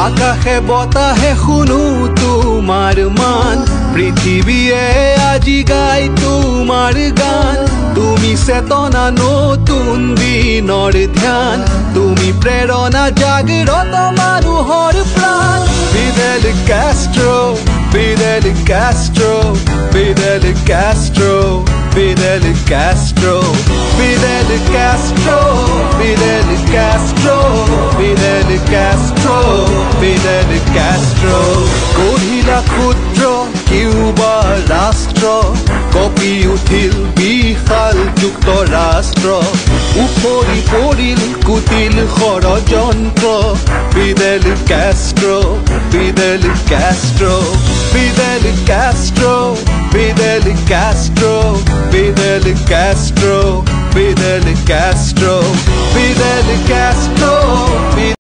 আকাশে বতাহে শুনো তোমাৰ মান পৃথিৱীয়ে আজি গাই তোমাৰ গান তুমি চেতনা নতুন দিনৰ ধ্যান তুমি প্ৰেৰণা জাগ্ৰত মানুহৰ প্ৰাণ Fidel Castro Fidel Castro Fidel Castro Fidel Castro Fidel Castro Fidel Castro Fidel Castro Fidel Castro গঢ়িলা ক্ষুদ্ৰ কিউবা ৰাষ্ট্ৰ কপি উঠিল বিশাল যুক্তৰাষ্ট্ৰ উপৰি পৰিল কুটিল ষড়যন্ত্ৰ Fidel Castro Fidel Castro Fidel Castro Fidel Castro Fidel Castro Fidel Castro Fidel Castro